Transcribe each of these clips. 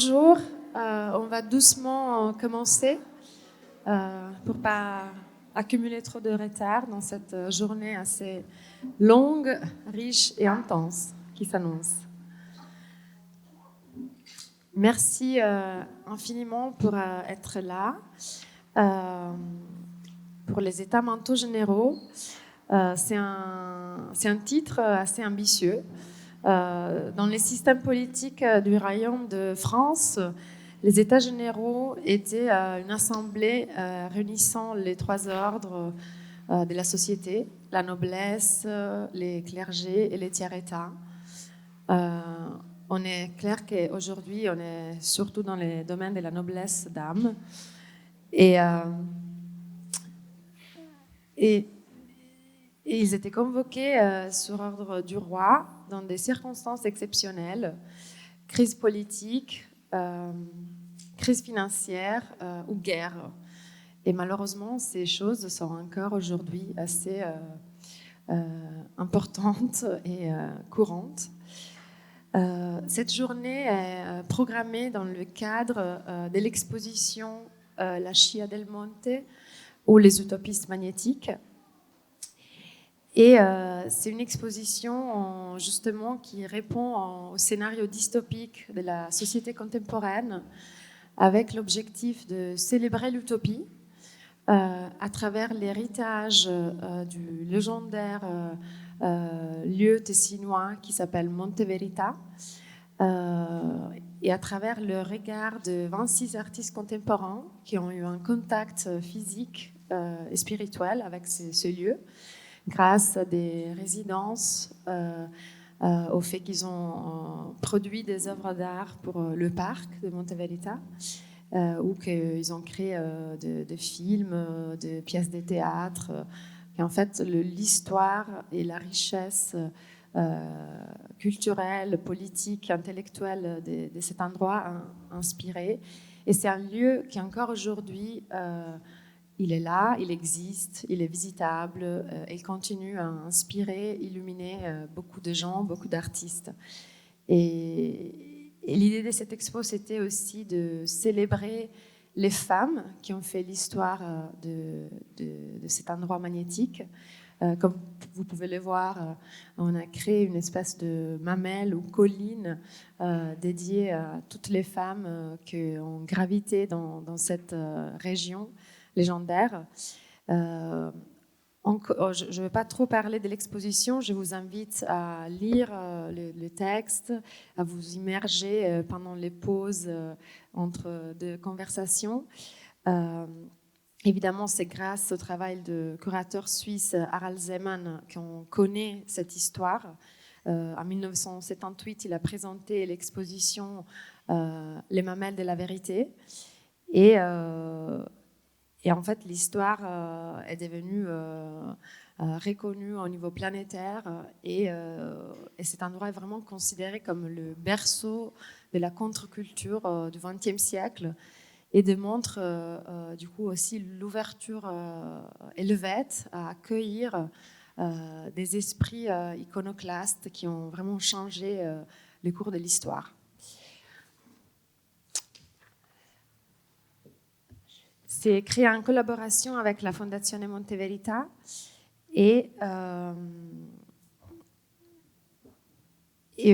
Bonjour, on va doucement commencer pour ne pas accumuler trop de retard dans cette journée assez longue, riche et intense qui s'annonce. Merci infiniment pour être là. Pour les états mentaux généraux, c'est un titre assez ambitieux. Dans les systèmes politiques du royaume de France, les États généraux étaient une assemblée réunissant les trois ordres de la société, la noblesse, les clergés et les tiers-États. On est clair qu'aujourd'hui, on est surtout dans les domaines de la noblesse d'âme. Et ils étaient convoqués sur ordre du roi dans des circonstances exceptionnelles, crise politique, crise financière ou guerre. Et malheureusement, ces choses sont encore aujourd'hui assez importantes et courantes. Cette journée est programmée dans le cadre de l'exposition La Scia del Monte ou les utopistes magnétiques. Et c'est une exposition justement qui répond au scénario dystopique de la société contemporaine avec l'objectif de célébrer l'utopie à travers l'héritage du légendaire lieu tessinois qui s'appelle Monte Verita et à travers le regard de 26 artistes contemporains qui ont eu un contact physique et spirituel avec ce lieu, grâce à des résidences, au fait qu'ils ont produit des œuvres d'art pour le parc de Monte Verita, ou qu'ils ont créé des films, des pièces de théâtre. Et en fait, l'histoire et la richesse culturelle, politique, intellectuelle de cet endroit a inspiré. Et c'est un lieu qui encore aujourd'hui... il est là, il existe, il est visitable, il continue à inspirer, illuminer beaucoup de gens, beaucoup d'artistes. Et l'idée de cette expo, c'était aussi de célébrer les femmes qui ont fait l'histoire de cet endroit magnétique. Comme vous pouvez le voir, on a créé une espèce de mamelle ou colline dédiée à toutes les femmes qui ont gravité dans cette région légendaire. Je ne vais pas trop parler de l'exposition, je vous invite à lire le texte, à vous immerger pendant les pauses entre deux conversations. Évidemment, c'est grâce au travail du curateur suisse Harald Zeman qu'on connaît cette histoire. En 1978, il a présenté l'exposition Les mamelles de la vérité. Et en fait, l'histoire est devenue reconnue au niveau planétaire et cet endroit est vraiment considéré comme le berceau de la contre-culture du XXe siècle et démontre du coup aussi l'ouverture helvète à accueillir des esprits iconoclastes qui ont vraiment changé le cours de l'histoire. C'est créé en collaboration avec la Fondazione Monte Verita et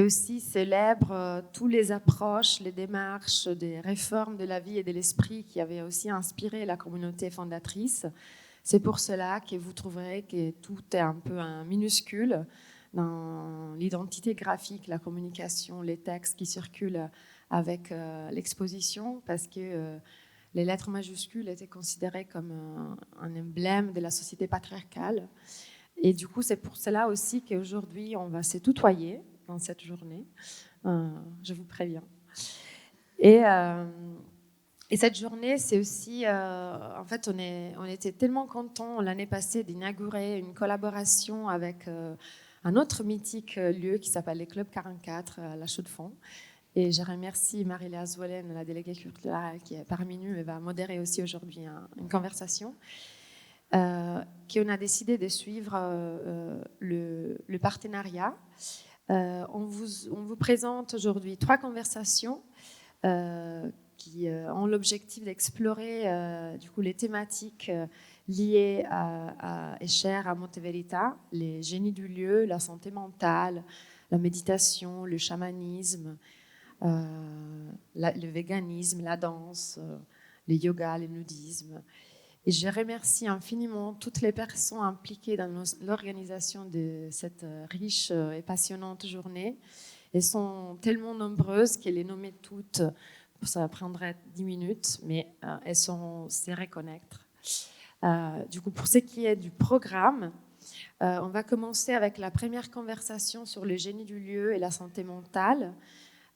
aussi célèbre toutes les approches, les démarches des réformes de la vie et de l'esprit qui avaient aussi inspiré la communauté fondatrice. C'est pour cela que vous trouverez que tout est un peu minuscule dans l'identité graphique, la communication, les textes qui circulent avec l'exposition, parce que les lettres majuscules étaient considérées comme un emblème de la société patriarcale. Et du coup, c'est pour cela aussi qu'aujourd'hui, on va se tutoyer dans cette journée. Je vous préviens. Et cette journée, c'est aussi... en fait, on était tellement contents l'année passée d'inaugurer une collaboration avec un autre mythique lieu qui s'appelle les Clubs 44 à La Chaux-de-Fonds. Et je remercie Marie-Léa Zwolen, la déléguée culturelle qui est parmi nous et va modérer aussi aujourd'hui une conversation. Qu'on a décidé de suivre le partenariat. On vous présente aujourd'hui 3 conversations qui ont l'objectif d'explorer du coup les thématiques liées et chères à Monte Verita, les génies du lieu, la santé mentale, la méditation, le chamanisme, le véganisme, la danse, le yoga, le nudisme. Et je remercie infiniment toutes les personnes impliquées dans l'organisation de cette riche et passionnante journée. Elles sont tellement nombreuses que les nommer toutes, ça prendrait 10 minutes, mais elles sont serrées connaître. Du coup, pour ce qui est du programme, on va commencer avec la première conversation sur le génie du lieu et la santé mentale.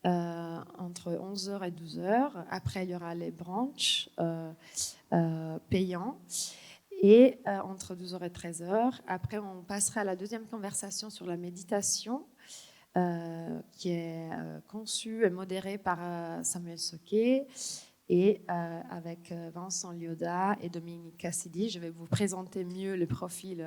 Entre 11h et 12h. Après, il y aura les brunchs payants. Et entre 12h et 13h. Après, on passera à la deuxième conversation sur la méditation, qui est conçue et modérée par Samuel Soquet et avec Vincent Lioda et Dominique Cassidy. Je vais vous présenter mieux le profil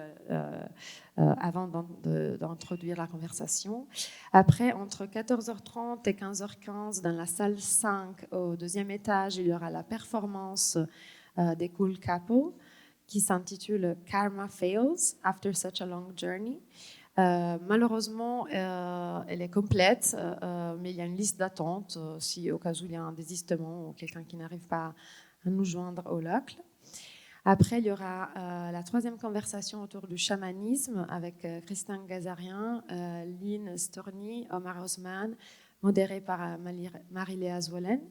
avant d'introduire la conversation. Après, entre 14h30 et 15h15, dans la salle 5, au deuxième étage, il y aura la performance des Cool Couple qui s'intitule Karma Fails After Such a Long Journey. Malheureusement, elle est complète, mais il y a une liste d'attente si au cas où il y a un désistement ou quelqu'un qui n'arrive pas à nous joindre au local. Après, il y aura la troisième conversation autour du chamanisme avec Christin Gazarien, Lynn Storny, Omar Osman, modérée par Marie-Léa Zwolen.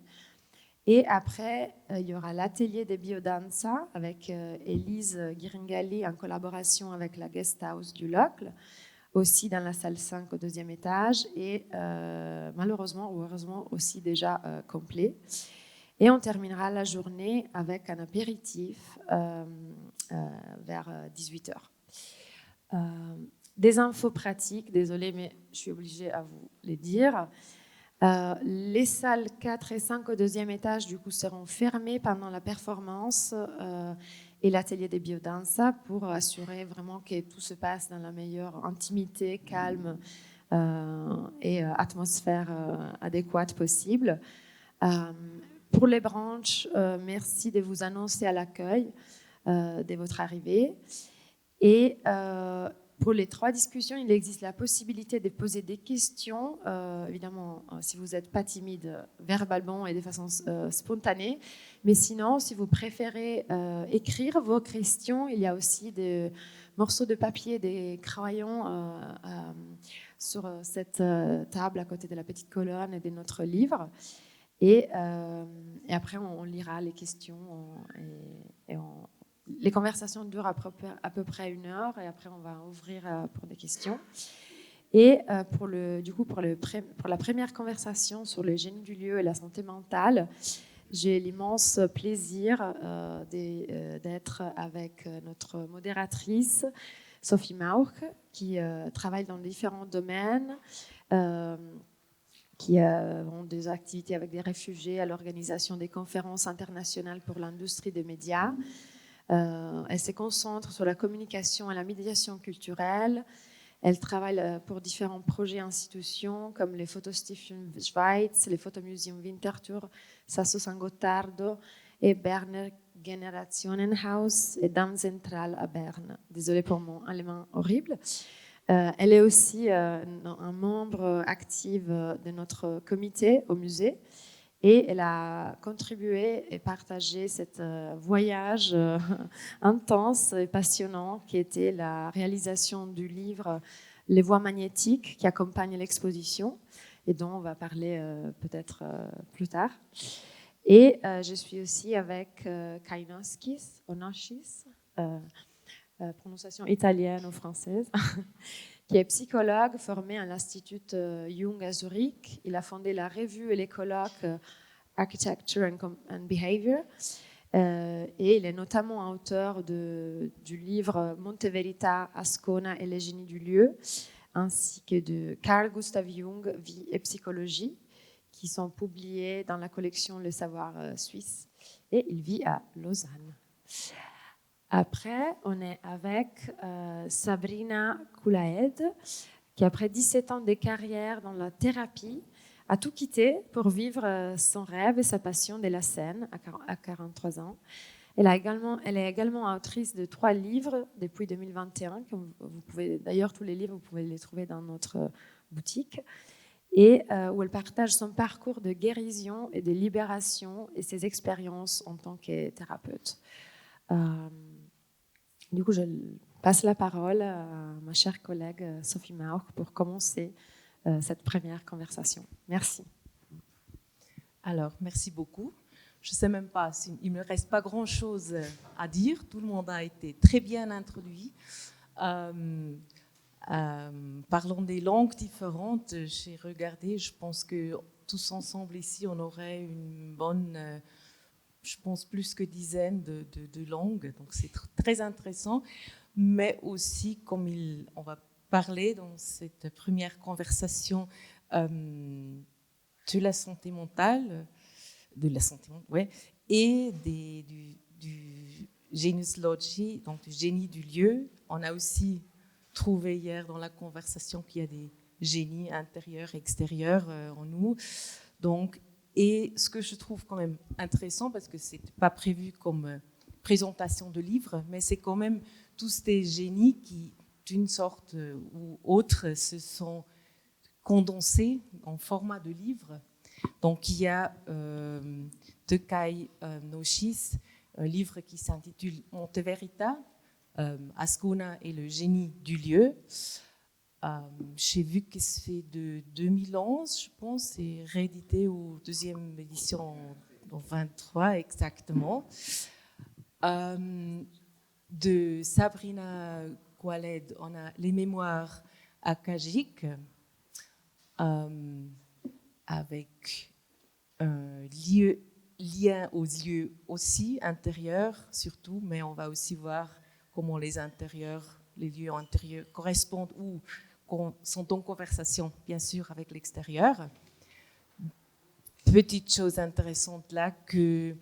Et après, il y aura l'atelier des biodanza avec Élise Giringali en collaboration avec la guest house du local, aussi dans la salle 5 au deuxième étage et malheureusement ou heureusement aussi déjà complet. Et on terminera la journée avec un apéritif vers 18h. Des infos pratiques, désolée mais je suis obligée à vous les dire. Les salles 4 et 5 au deuxième étage du coup seront fermées pendant la performance et l'atelier des biodanza pour assurer vraiment que tout se passe dans la meilleure intimité, calme et atmosphère adéquate possible. Pour les branches, merci de vous annoncer à l'accueil de votre arrivée. Et pour les 3 discussions, il existe la possibilité de poser des questions, évidemment, si vous n'êtes pas timide, verbalement et de façon spontanée. Mais sinon, si vous préférez écrire vos questions, il y a aussi des morceaux de papier, des crayons sur cette table à côté de la petite colonne et de notre livre. Et après, on lira les questions les conversations durent à peu près 1 heure et après on va ouvrir pour des questions. Et pour la première conversation sur le génie du lieu et la santé mentale, j'ai l'immense plaisir d'être avec notre modératrice Sophie Mauch, qui travaille dans différents domaines, qui ont des activités avec des réfugiés à l'organisation des conférences internationales pour l'industrie des médias. Elle se concentre sur la communication et la médiation culturelle. Elle travaille pour différents projets et institutions comme les Fotostiftung Schweiz, les Fotomuseum Winterthur, Sasso San Gottardo et Berner Generationenhaus et Dame Centrale à Berne. Désolée pour mon allemand horrible. Elle est aussi un membre actif de notre comité au musée. Et elle a contribué et partagé ce voyage intense et passionnant qui était la réalisation du livre Les voies magnétiques qui accompagne l'exposition et dont on va parler peut-être plus tard. Et je suis aussi avec Kainoskis, Onoshis, prononciation italienne ou française, qui est psychologue formé à l'Institut Jung à Zurich. Il a fondé la revue et les colloques Architecture and Behavior. Et il est notamment auteur du livre Monte Verita, Ascona et les génies du lieu, ainsi que de Carl Gustav Jung, Vie et psychologie, qui sont publiés dans la collection Le Savoir suisse. Et il vit à Lausanne. Après, on est avec Sabrina Koulaed, qui après 17 ans de carrière dans la thérapie, a tout quitté pour vivre son rêve et sa passion de la scène à 43 ans. Elle est également autrice de 3 livres depuis 2021. Vous pouvez, d'ailleurs, tous les livres, vous pouvez les trouver dans notre boutique. Et où elle partage son parcours de guérison et de libération et ses expériences en tant que thérapeute. Du coup, je passe la parole à ma chère collègue Sophie Mauch pour commencer cette première conversation. Merci. Alors, merci beaucoup. Je ne sais même pas, il ne me reste pas grand-chose à dire. Tout le monde a été très bien introduit. Parlons des langues différentes. J'ai regardé, je pense que tous ensemble ici, on aurait une bonne, je pense plus que dizaine de langues. Donc c'est très intéressant. Mais aussi, comme on va parler dans cette première conversation de la santé mentale, et du Genius Loci, donc du génie du lieu. On a aussi trouvé hier dans la conversation qu'il y a des génies intérieurs et extérieurs en nous. Donc, et ce que je trouve quand même intéressant, parce que ce n'était pas prévu comme présentation de livre, mais c'est quand même tous ces génies qui, d'une sorte ou autre, se sont condensés en format de livre. Donc, il y a de Kai Nochis, un livre qui s'intitule Monte Verita, Ascona et le génie du lieu. J'ai vu que c'est de 2011, je pense, et réédité aux 2e édition en 23 exactement. De Sabrina Khaled, on a les mémoires akashiques, avec un lien aux lieux aussi intérieurs surtout, mais on va aussi voir comment les lieux intérieurs correspondent ou sont en conversation bien sûr avec l'extérieur. Petite chose intéressante là que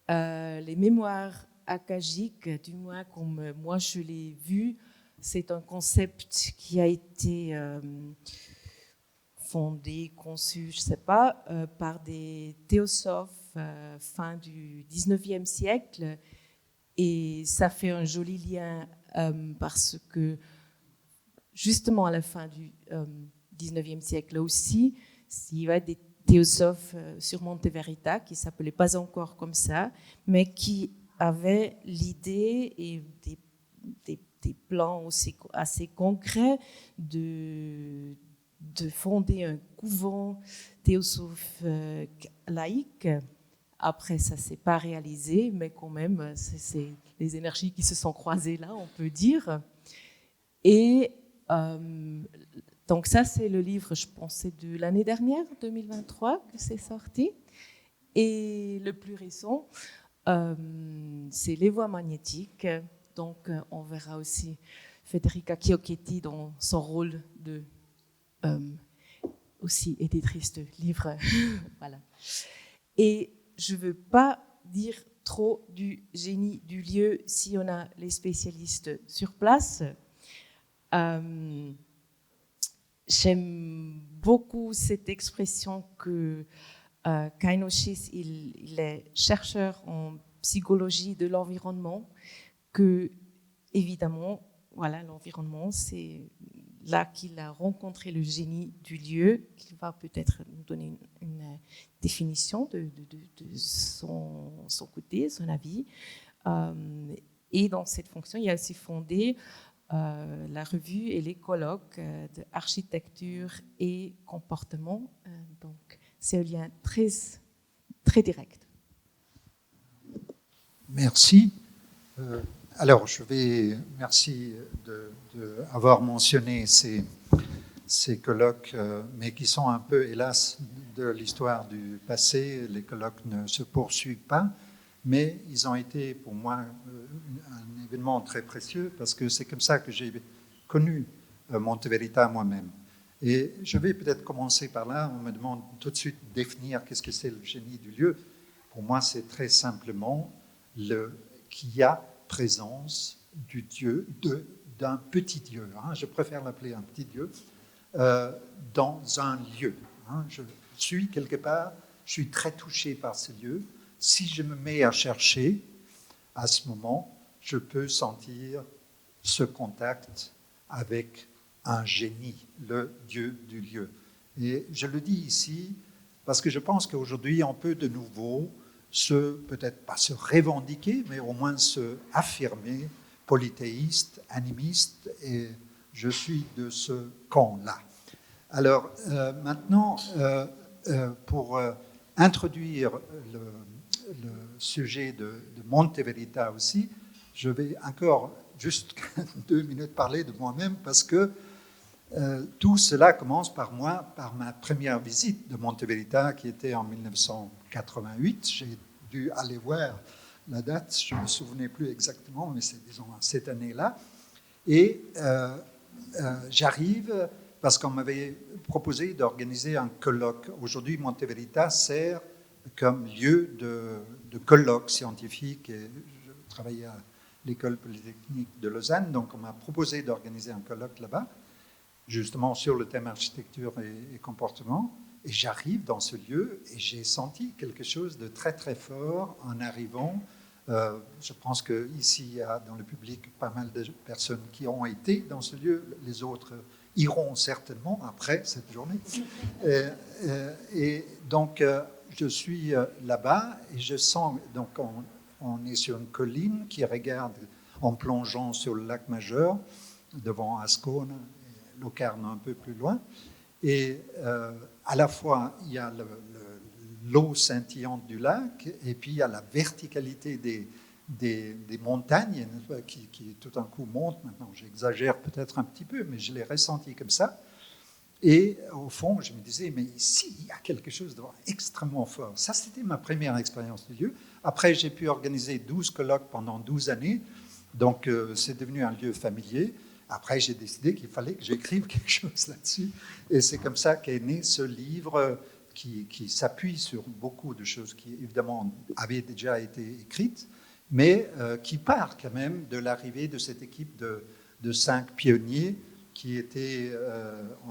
les mémoires akashiques, du moins comme moi je l'ai vu, c'est un concept qui a été fondé, conçu, je ne sais pas, par des théosophes fin du 19e siècle. Et ça fait un joli lien parce que justement à la fin du 19e siècle aussi, il y avait des théosophes sur Monte Verita qui ne s'appelaient pas encore comme ça, mais qui avaient l'idée et des plans aussi assez concrets de fonder un couvent théosophe laïque. Après, ça ne s'est pas réalisé, mais quand même, c'est les énergies qui se sont croisées là, on peut dire. Et donc ça, c'est le livre, je pense, c'est de l'année dernière, 2023, que c'est sorti. Et le plus récent, c'est Les Voies magnétiques. Donc, on verra aussi Federica Chiocchetti dans son rôle de aussi éditrice de livres. Voilà. Et je ne veux pas dire trop du génie du lieu si on a les spécialistes sur place. J'aime beaucoup cette expression que Kai Nochis, il est chercheur en psychologie de l'environnement, que évidemment, voilà, l'environnement, c'est là qu'il a rencontré le génie du lieu, qu'il va peut-être nous donner une définition de son côté, son avis. Et dans cette fonction, il a aussi fondé la revue et les colloques d'architecture et comportement. Donc, c'est un lien très, très direct. Merci. Alors, merci d'avoir mentionné ces colloques, mais qui sont un peu, hélas, de l'histoire du passé. Les colloques ne se poursuivent pas, mais ils ont été pour moi un événement très précieux parce que c'est comme ça que j'ai connu Monte Verita moi-même. Et je vais peut-être commencer par là. On me demande tout de suite de définir qu'est-ce que c'est le génie du lieu. Pour moi, c'est très simplement qu'il y a présence du Dieu, d'un petit Dieu, hein, je préfère l'appeler un petit Dieu, dans un lieu. Hein, suis quelque part, je suis très touché par ce lieu. Si je me mets à chercher, à ce moment, je peux sentir ce contact avec un génie, le Dieu du lieu. Et je le dis ici parce que je pense qu'aujourd'hui, on peut de nouveau peut-être pas se revendiquer, mais au moins se affirmer polythéiste, animiste, et je suis de ce camp-là. Alors maintenant, pour introduire le sujet de Monte Verita aussi, je vais encore juste 2 minutes parler de moi-même parce que tout cela commence par ma première visite de Monte Verita qui était en 1988. J'ai dû aller voir la date, je ne me souvenais plus exactement, mais c'est disons cette année-là. Et j'arrive parce qu'on m'avait proposé d'organiser un colloque. Aujourd'hui, Monte Verita sert comme lieu de colloque scientifique. Et je travaillais à l'école polytechnique de Lausanne, donc on m'a proposé d'organiser un colloque là-bas, justement sur le thème architecture et comportement. Et j'arrive dans ce lieu et j'ai senti quelque chose de très très fort en arrivant. Je pense qu'ici, il y a dans le public pas mal de personnes qui ont été dans ce lieu. Les autres iront certainement après cette journée. Et donc, je suis là-bas et je sens... Donc, on est sur une colline qui regarde en plongeant sur le lac Majeur, devant Ascona, Locarno un peu plus loin. Et à la fois, il y a l'eau scintillante du lac, et puis il y a la verticalité des montagnes qui tout d'un coup montent. Maintenant, j'exagère peut-être un petit peu, mais je l'ai ressenti comme ça. Et au fond, je me disais, mais ici, il y a quelque chose d'extrêmement fort. Ça, c'était ma première expérience du lieu. Après, j'ai pu organiser 12 colloques pendant 12 années. Donc, c'est devenu un lieu familier. Après, j'ai décidé qu'il fallait que j'écrive quelque chose là-dessus. Et c'est comme ça qu'est né ce livre qui s'appuie sur beaucoup de choses qui, évidemment, avaient déjà été écrites, mais qui part quand même de l'arrivée de cette équipe de 5 pionniers qui étaient,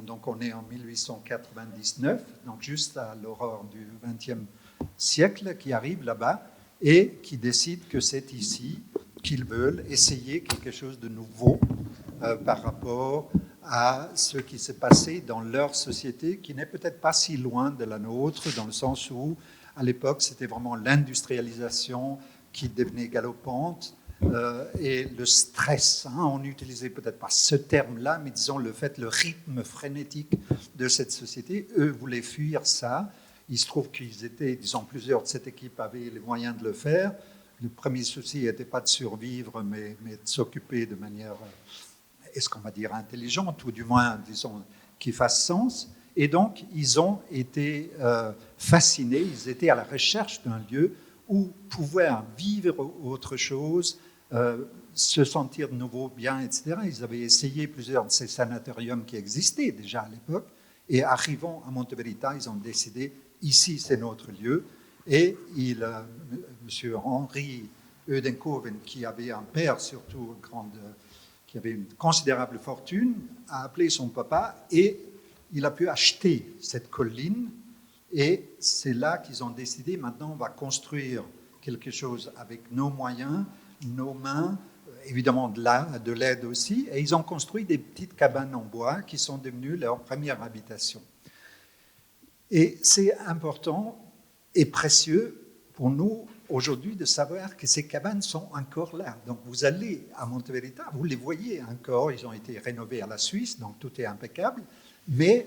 donc on est en 1899, donc juste à l'aurore du XXe siècle, qui arrivent là-bas et qui décident que c'est ici qu'ils veulent essayer quelque chose de nouveau par rapport à ce qui s'est passé dans leur société, qui n'est peut-être pas si loin de la nôtre, dans le sens où, à l'époque, c'était vraiment l'industrialisation qui devenait galopante et le stress. On n'utilisait peut-être pas ce terme-là, mais disons le rythme frénétique de cette société. Eux voulaient fuir ça. Il se trouve qu'ils étaient, disons, plusieurs de cette équipe avaient les moyens de le faire. Le premier souci n'était pas de survivre, mais de s'occuper de manière, est-ce qu'on va dire, intelligente, ou du moins, disons, qui fasse sens. Et donc, ils ont été fascinés, ils étaient à la recherche d'un lieu où pouvoir vivre autre chose, se sentir de nouveau bien, etc. Ils avaient essayé plusieurs de ces sanatoriums qui existaient déjà à l'époque, et arrivant à Monte Verita, ils ont décidé, ici c'est notre lieu, et M. Henri Eudenkoven, qui avait un père surtout qui avait une considérable fortune, a appelé son papa et il a pu acheter cette colline. Et c'est là qu'ils ont décidé, maintenant on va construire quelque chose avec nos moyens, nos mains, évidemment de l'aide aussi. Et ils ont construit des petites cabanes en bois qui sont devenues leur première habitation. Et c'est important et précieux pour nous aujourd'hui de savoir que ces cabanes sont encore là. Donc vous allez à Monte Verita, vous les voyez encore, ils ont été rénovés à la Suisse, donc tout est impeccable, mais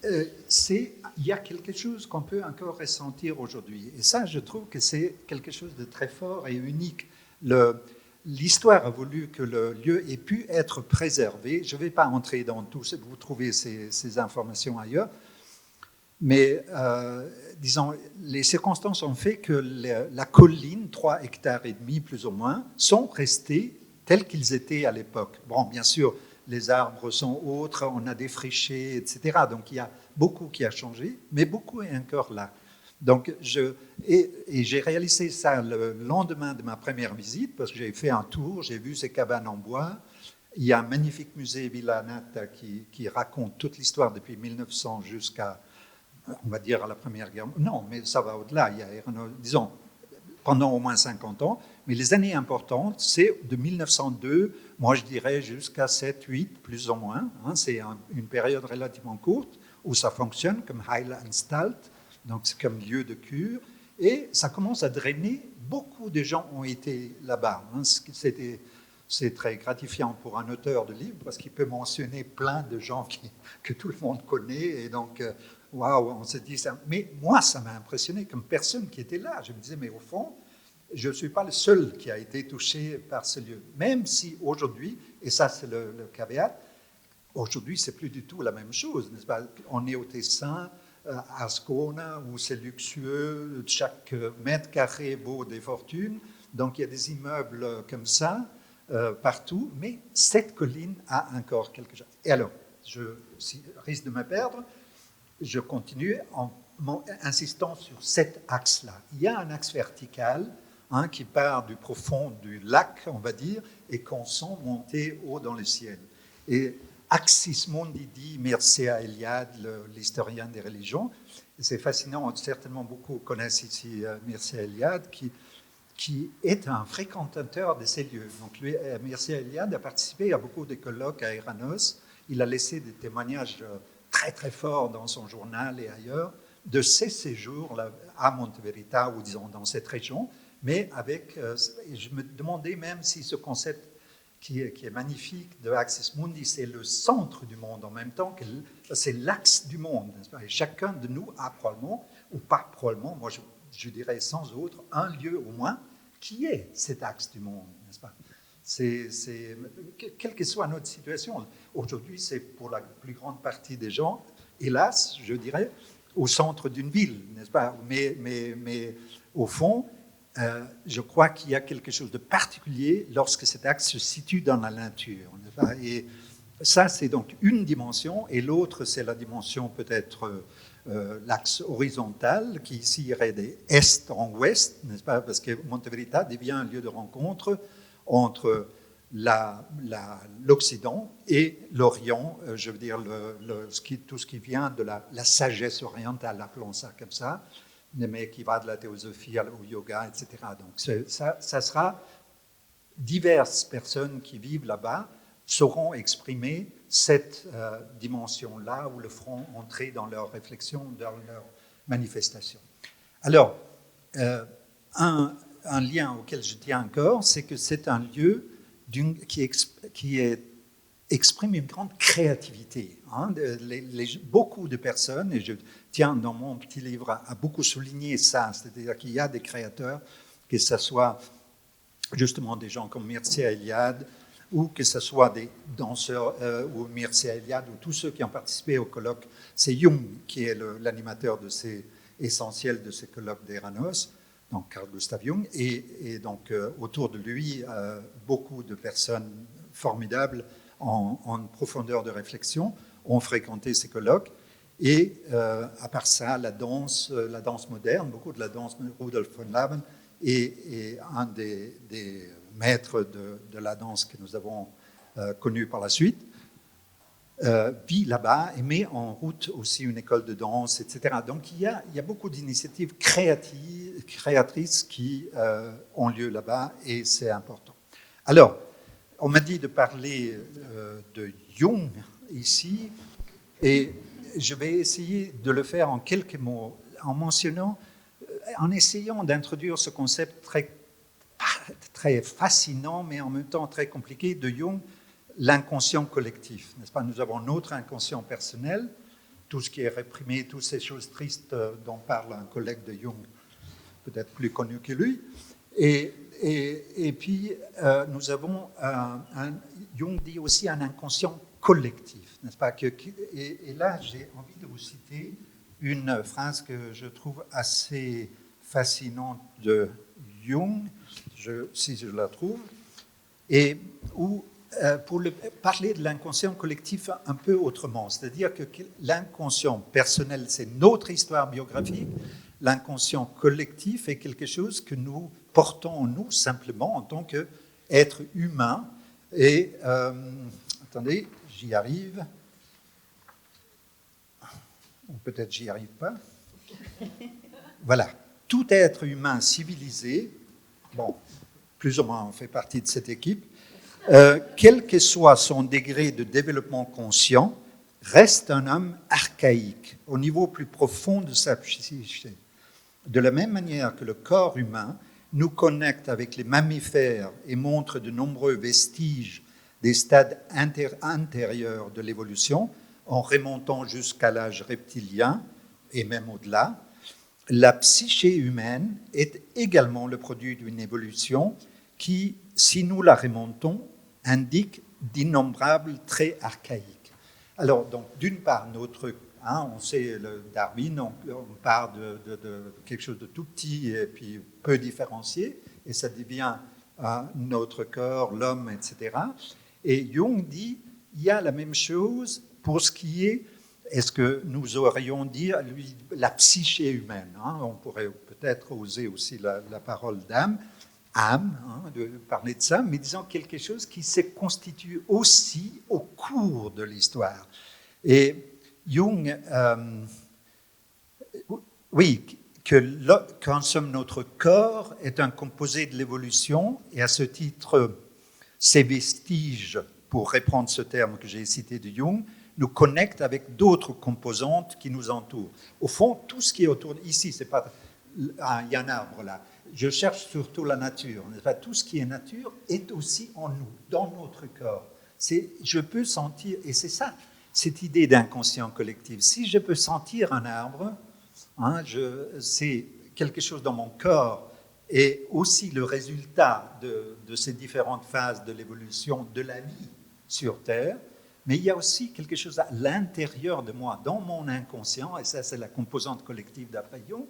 il y a quelque chose qu'on peut encore ressentir aujourd'hui. Et ça, je trouve que c'est quelque chose de très fort et unique. L'histoire a voulu que le lieu ait pu être préservé. Je ne vais pas entrer dans tout, vous trouvez ces informations ailleurs. Mais, disons, les circonstances ont fait que la colline, 3,5 hectares plus ou moins, sont restés tels qu'ils étaient à l'époque. Bon, bien sûr, les arbres sont autres, on a défriché, etc. Donc, il y a beaucoup qui a changé, mais beaucoup est encore là. Donc, j'ai réalisé ça le lendemain de ma première visite, parce que j'ai fait un tour, j'ai vu ces cabanes en bois. Il y a un magnifique musée Villa Nata qui raconte toute l'histoire depuis 1900 jusqu'à on va dire à la Première Guerre, non, mais ça va au-delà, disons, pendant au moins 50 ans, mais les années importantes, c'est de 1902, moi je dirais jusqu'à 7, 8, plus ou moins, hein, c'est une période relativement courte où ça fonctionne comme Heilanstalt, donc c'est comme lieu de cure, et ça commence à drainer, beaucoup de gens ont été là-bas, hein, c'est très gratifiant pour un auteur de livre parce qu'il peut mentionner plein de gens que tout le monde connaît, et donc, waouh, on se dit ça. Mais moi, ça m'a impressionné comme personne qui était là. Je me disais, mais au fond, je ne suis pas le seul qui a été touché par ce lieu. Même si aujourd'hui, et ça c'est le caveat, aujourd'hui c'est plus du tout la même chose, n'est-ce pas? On est au Tessin, à Ascona, où c'est luxueux, chaque mètre carré vaut des fortunes, donc il y a des immeubles comme ça, partout, mais cette colline a encore quelque chose. Et alors, je risque de me perdre, je continue en insistant sur cet axe-là. Il y a un axe vertical, hein, qui part du profond du lac, on va dire, et qu'on sent monter haut dans le ciel. Et Axis Mundi dit Mircea Eliade, l'historien des religions. C'est fascinant, certainement beaucoup connaissent ici Mircea Eliade, qui est un fréquentateur de ces lieux. Donc, Mircea Eliade a participé à beaucoup de colloques à Eranos. Il a laissé des témoignages très, très forts dans son journal et ailleurs de ses séjours là, à Monteverita, ou disons dans cette région, mais avec, je me demandais même si ce concept qui est magnifique de Axis Mundi, c'est le centre du monde en même temps que c'est l'axe du monde. Et chacun de nous a probablement, ou pas probablement, moi je dirais sans autre, un lieu au moins qui est cet axe du monde, n'est-ce pas? Quelle que soit notre situation, aujourd'hui c'est pour la plus grande partie des gens, hélas, je dirais, au centre d'une ville, n'est-ce pas? Mais au fond, je crois qu'il y a quelque chose de particulier lorsque cet axe se situe dans la nature, n'est-ce pas? Et ça, c'est donc une dimension, et l'autre, c'est la dimension peut-être l'axe horizontal, qui ici irait d'est en ouest, n'est-ce pas? Parce que Monteverita devient un lieu de rencontre entre l'Occident et l'Orient, je veux dire tout ce qui vient de la sagesse orientale, appelons ça comme ça, mais qui va de la théosophie au yoga, etc. Donc ça sera diverses personnes qui vivent là-bas sauront exprimer cette dimension-là où le feront entrer dans leur réflexion, dans leur manifestation. Alors, un lien auquel je tiens encore, c'est que c'est un lieu qui exprime une grande créativité. Hein. Beaucoup de personnes, et je tiens dans mon petit livre à beaucoup souligner ça, c'est-à-dire qu'il y a des créateurs, que ce soit justement des gens comme Mircea Eliade, ou que ce soit des danseurs, ou Mircea Eliade, ou tous ceux qui ont participé au colloque. C'est Jung qui est l'animateur essentiel de ces colloques d'Eranos, donc Carl Gustav Jung, et donc autour de lui, beaucoup de personnes formidables en profondeur de réflexion ont fréquenté ces colloques. Et à part ça, la danse moderne, beaucoup de la danse, Rudolf von Laben, est un des maîtres de la danse que nous avons connu par la suite, vit là-bas et met en route aussi une école de danse, etc. Donc il y a beaucoup d'initiatives créatrices qui ont lieu là-bas et c'est important. Alors, on m'a dit de parler de Jung ici et je vais essayer de le faire en quelques mots, en essayant d'introduire ce concept très fascinant, mais en même temps très compliqué de Jung, l'inconscient collectif, n'est-ce pas? Nous avons notre inconscient personnel, tout ce qui est réprimé, toutes ces choses tristes dont parle un collègue de Jung, peut-être plus connu que lui. Et puis, nous avons, Jung dit aussi un inconscient collectif, n'est-ce pas? Et là, j'ai envie de vous citer une phrase que je trouve assez fascinante de Jung, si je la trouve, et où, pour parler de l'inconscient collectif un peu autrement, c'est-à-dire que l'inconscient personnel, c'est notre histoire biographique, l'inconscient collectif est quelque chose que nous portons en nous simplement en tant qu'être humain. Et, attendez, j'y arrive. ou peut-être j'y arrive pas. Voilà, tout être humain civilisé, bon, plus ou moins on fait partie de cette équipe, quel que soit son degré de développement conscient, reste un homme archaïque, au niveau plus profond de sa psyché. De la même manière que le corps humain nous connecte avec les mammifères et montre de nombreux vestiges des stades antérieurs de l'évolution, en remontant jusqu'à l'âge reptilien et même au-delà, la psyché humaine est également le produit d'une évolution qui, si nous la remontons, indique d'innombrables traits archaïques. Alors, donc, d'une part, on sait, le Darwin, on part de quelque chose de tout petit et puis peu différencié, et ça devient notre corps, l'homme, etc. Et Jung dit, il y a la même chose pour ce qui est-ce que nous aurions dit, lui, la psyché humaine. On pourrait peut-être oser aussi la parole d'âme, de parler de ça, mais disons quelque chose qui se constitue aussi au cours de l'histoire. Et Jung, qu'en somme notre corps est un composé de l'évolution, et à ce titre, ces vestiges, pour reprendre ce terme que j'ai cité de Jung, nous connectent avec d'autres composantes qui nous entourent. Au fond, tout ce qui est autour ici, c'est pas il y a un arbre là. Je cherche surtout la nature. Tout ce qui est nature est aussi en nous, dans notre corps. Je peux sentir, et c'est ça, cette idée d'inconscient collectif. Si je peux sentir un arbre, c'est quelque chose dans mon corps, et aussi le résultat de ces différentes phases de l'évolution de la vie sur Terre, mais il y a aussi quelque chose à l'intérieur de moi, dans mon inconscient, et ça c'est la composante collective d'après Jung,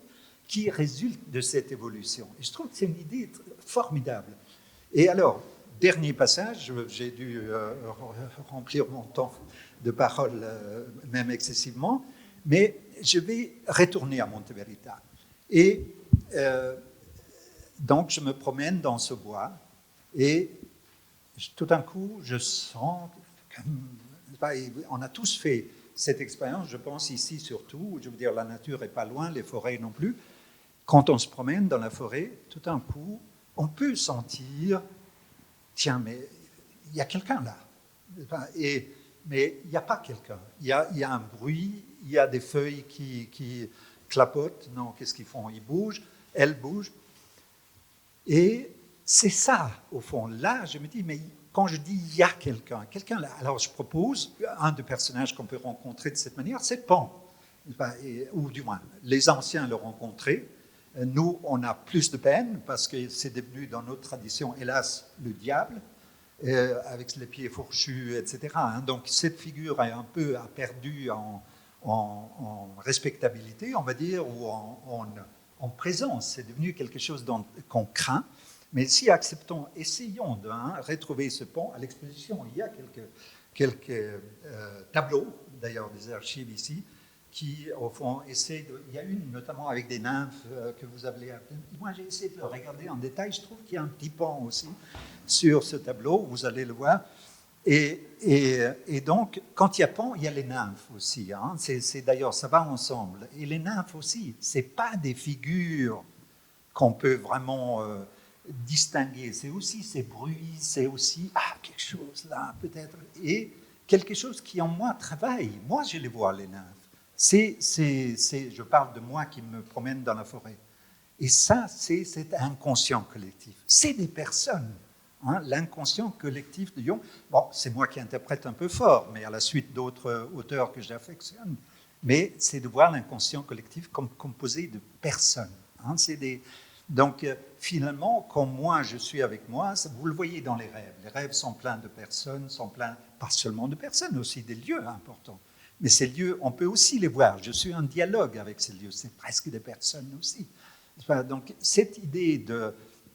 qui résulte de cette évolution. Et je trouve que c'est une idée formidable. Et alors, dernier passage, j'ai dû remplir mon temps de parole, même excessivement, mais je vais retourner à Monteverita. Et donc, je me promène dans ce bois, et tout d'un coup, je sens... On a tous fait cette expérience, je pense ici surtout, je veux dire, la nature n'est pas loin, les forêts non plus. Quand on se promène dans la forêt, tout d'un coup, on peut sentir, tiens, mais il y a quelqu'un là. Mais il n'y a pas quelqu'un. Il y a un bruit, il y a des feuilles qui clapotent. Non, qu'est-ce qu'ils font? Ils bougent, elles bougent. Et c'est ça, au fond. Là, je me dis, mais quand je dis il y a quelqu'un là. Alors je propose, un des personnages qu'on peut rencontrer de cette manière, c'est Pan. Ou du moins, les anciens le rencontraient. Nous, on a plus de peine parce que c'est devenu dans notre tradition, hélas, le diable, avec les pieds fourchus, etc. Donc cette figure a un peu perdu en respectabilité, on va dire, ou en présence. C'est devenu quelque chose qu'on craint. Mais si acceptons, essayons de retrouver ce pont. À l'exposition, il y a quelques tableaux, d'ailleurs des archives ici, qui, au fond, essaient de... Il y a une, notamment avec des nymphes que vous avez... Moi, j'ai essayé de le regarder en détail. Je trouve qu'il y a un petit pont aussi sur ce tableau. Vous allez le voir. Et donc, quand il y a pont, il y a les nymphes aussi. C'est d'ailleurs, ça va ensemble. Et les nymphes aussi, ce n'est pas des figures qu'on peut vraiment... distinguer, c'est aussi ces bruits, c'est aussi quelque chose là peut-être, et quelque chose qui en moi travaille. Moi je les vois, les nymphes. Je parle de moi qui me promène dans la forêt. Et ça, c'est cet inconscient collectif. C'est des personnes. L'inconscient collectif de Jung, bon, c'est moi qui interprète un peu fort, mais à la suite d'autres auteurs que j'affectionne, mais c'est de voir l'inconscient collectif comme composé de personnes. Donc, finalement, comme moi, je suis avec moi, vous le voyez dans les rêves. Les rêves sont pleins de personnes, sont pleins, pas seulement de personnes, aussi des lieux importants. Mais ces lieux, on peut aussi les voir. Je suis en dialogue avec ces lieux, c'est presque des personnes aussi. Donc, cette idée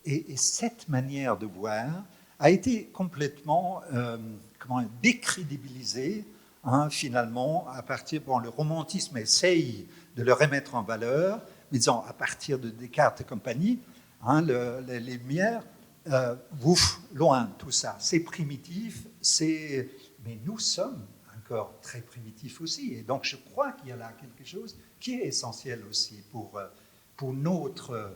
et cette manière de voir a été complètement décrédibilisée, finalement, à partir... Bon, le romantisme essaye de le remettre en valeur, mais disons, à partir de Descartes et compagnie, les Lumières, loin tout ça. C'est primitif, mais nous sommes un corps très primitif aussi. Et donc je crois qu'il y a là quelque chose qui est essentiel aussi pour notre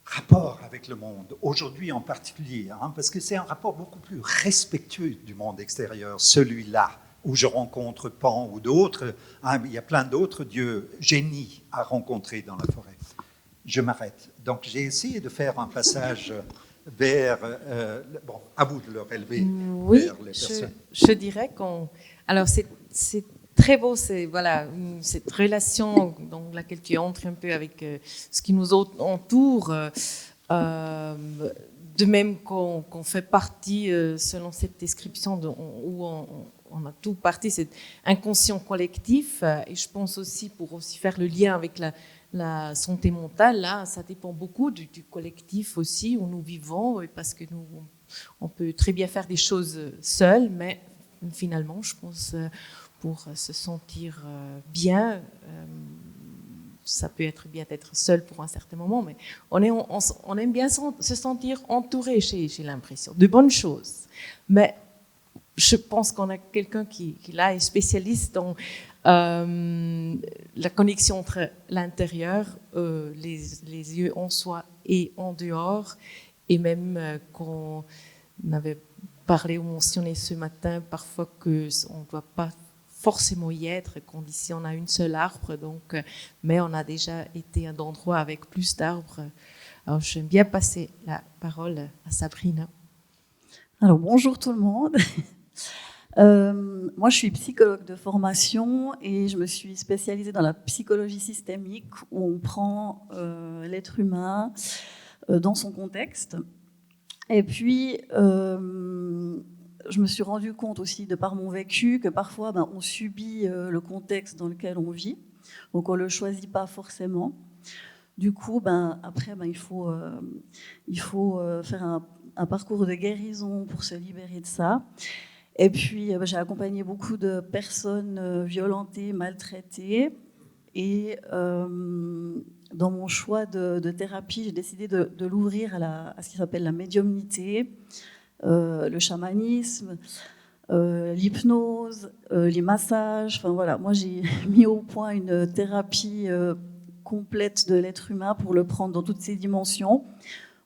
rapport avec le monde, aujourd'hui en particulier, parce que c'est un rapport beaucoup plus respectueux du monde extérieur, celui-là, où je rencontre Pan ou d'autres. Il y a plein d'autres dieux, génies à rencontrer dans la forêt. Je m'arrête. Donc j'ai essayé de faire un passage vers... bon, à vous de le relever vers les personnes. Je dirais qu'on... Alors c'est très beau, voilà, cette relation dans laquelle tu entres un peu avec ce qui nous entoure, de même qu'on fait partie, selon cette description, où on a tout partie, c'est inconscient collectif, et je pense aussi, pour aussi faire le lien avec la santé mentale, là, ça dépend beaucoup du collectif aussi, où nous vivons, parce que on peut très bien faire des choses seuls, mais finalement, je pense... pour se sentir bien, ça peut être bien d'être seul pour un certain moment, mais on aime bien se sentir entouré, j'ai l'impression, de bonnes choses. Mais je pense qu'on a quelqu'un qui là est spécialiste dans la connexion entre l'intérieur, les yeux en soi et en dehors, et même qu'on avait parlé ou mentionné ce matin, parfois qu'on ne doit pas forcément y être, qu'on d'ici on a une seule arbre, donc, mais on a déjà été à d'endroits avec plus d'arbres. Alors j'aime bien passer la parole à Sabrina. Alors bonjour tout le monde. Moi je suis psychologue de formation et je me suis spécialisée dans la psychologie systémique où on prend l'être humain dans son contexte. Et puis je me suis rendu compte aussi, de par mon vécu, que parfois on subit le contexte dans lequel on vit, donc on ne le choisit pas forcément. Du coup, après, il faut faire un parcours de guérison pour se libérer de ça. Et puis, j'ai accompagné beaucoup de personnes violentées, maltraitées. Et dans mon choix de thérapie, j'ai décidé de l'ouvrir à ce qui s'appelle la médiumnité, le chamanisme, l'hypnose, les massages. Enfin voilà, moi j'ai mis au point une thérapie complète de l'être humain pour le prendre dans toutes ses dimensions,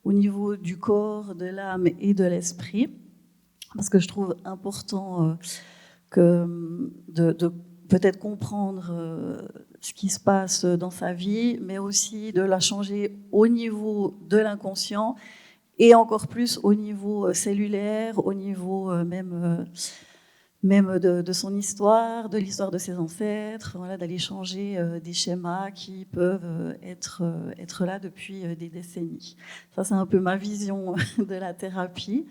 au niveau du corps, de l'âme et de l'esprit, parce que je trouve important de peut-être comprendre ce qui se passe dans sa vie, mais aussi de la changer au niveau de l'inconscient et encore plus au niveau cellulaire, au niveau même de son histoire, de l'histoire de ses ancêtres, voilà, d'aller changer des schémas qui peuvent être là depuis des décennies. Ça, c'est un peu ma vision de la thérapie.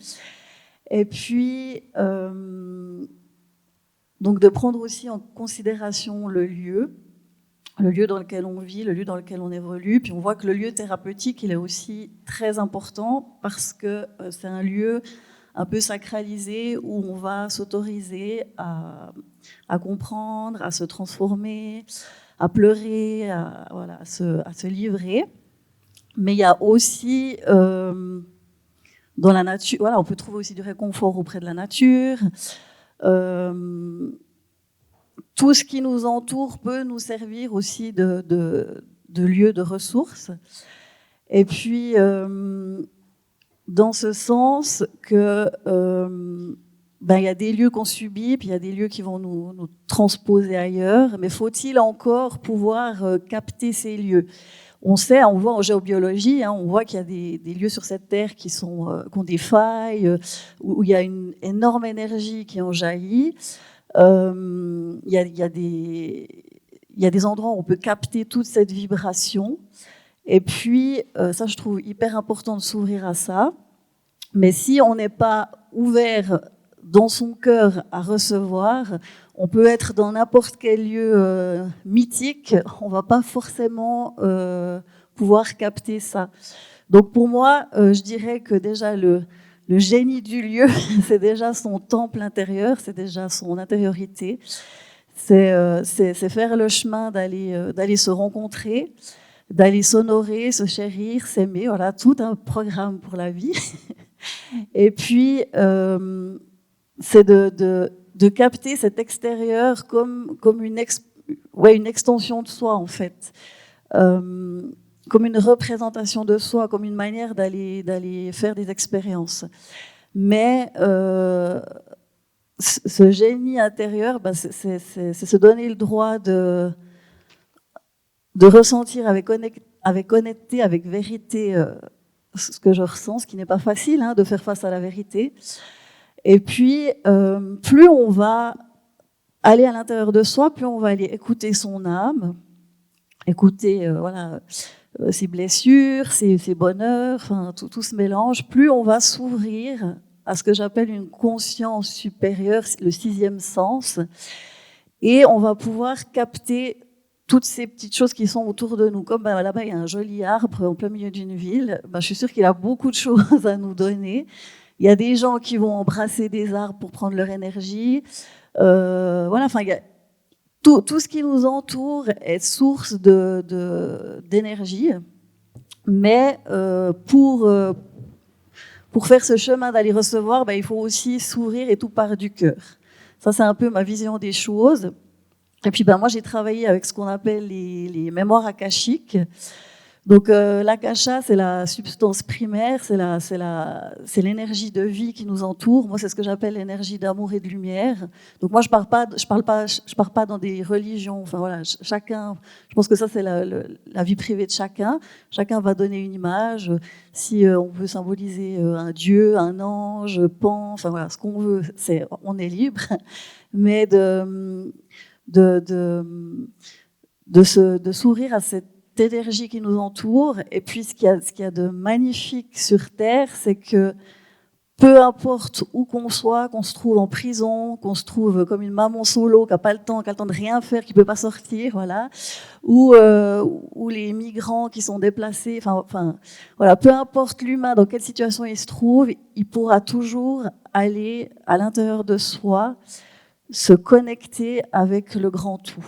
Et puis, donc de prendre aussi en considération le lieu dans lequel on vit, le lieu dans lequel on évolue. Puis on voit que le lieu thérapeutique, il est aussi très important parce que c'est un lieu un peu sacralisé où on va s'autoriser à comprendre, à se transformer, à pleurer, à se livrer. Mais il y a aussi dans la nature, voilà, on peut trouver aussi du réconfort auprès de la nature. Tout ce qui nous entoure peut nous servir aussi de lieu de ressources. Et puis, dans ce sens que il y a des lieux qu'on subit, puis il y a des lieux qui vont nous transposer ailleurs, mais faut-il encore pouvoir capter ces lieux ? On voit en géobiologie, on voit qu'il y a des lieux sur cette terre qui ont des failles, où il y a une énorme énergie qui en jaillit. Il y a des endroits où on peut capter toute cette vibration. Et puis, ça, je trouve hyper important de s'ouvrir à ça. Mais si on n'est pas ouvert dans son cœur à recevoir, on peut être dans n'importe quel lieu mythique, on ne va pas forcément pouvoir capter ça. Donc pour moi, je dirais que déjà le génie du lieu, c'est déjà son temple intérieur, c'est déjà son intériorité. C'est faire le chemin d'aller se rencontrer, d'aller s'honorer, se chérir, s'aimer. Voilà, tout un programme pour la vie. Et puis, c'est de capter cet extérieur comme une extension de soi, en fait. Comme une représentation de soi, comme une manière d'aller faire des expériences. Mais ce génie intérieur, c'est se donner le droit de ressentir avec honnêteté, avec vérité, ce que je ressens, ce qui n'est pas facile, hein, de faire face à la vérité. Et puis, plus on va aller à l'intérieur de soi, plus on va aller écouter son âme, écouter ses blessures, ses bonheurs, enfin tout se mélange, plus on va s'ouvrir à ce que j'appelle une conscience supérieure, le 6e sens, et on va pouvoir capter toutes ces petites choses qui sont autour de nous. Comme là-bas, il y a un joli arbre en plein milieu d'une ville, je suis sûre qu'il a beaucoup de choses à nous donner. Il y a des gens qui vont embrasser des arbres pour prendre leur énergie. Il y a tout ce qui nous entoure est source d'énergie. Mais pour faire ce chemin d'aller recevoir, il faut aussi s'ouvrir et tout part du cœur. Ça, c'est un peu ma vision des choses. Et puis, moi, j'ai travaillé avec ce qu'on appelle les mémoires akashiques. Donc, l'akasha, c'est la substance primaire, c'est l'énergie de vie qui nous entoure. Moi, c'est ce que j'appelle l'énergie d'amour et de lumière. Donc, moi, je pars pas dans des religions. Enfin, voilà, chacun, je pense que ça, c'est la vie privée de chacun. Chacun va donner une image. Si on veut symboliser un dieu, un ange, Pan, enfin, voilà, ce qu'on veut, on est libre. Mais de s'ouvrir à cette énergie qui nous entoure. Et puis ce qu'il y a de magnifique sur Terre, c'est que peu importe où qu'on soit, qu'on se trouve en prison, qu'on se trouve comme une maman solo qui a le temps de rien faire, qui peut pas sortir, voilà, ou les migrants qui sont déplacés, enfin voilà, peu importe l'humain dans quelle situation il se trouve, il pourra toujours aller à l'intérieur de soi, se connecter avec le grand tout.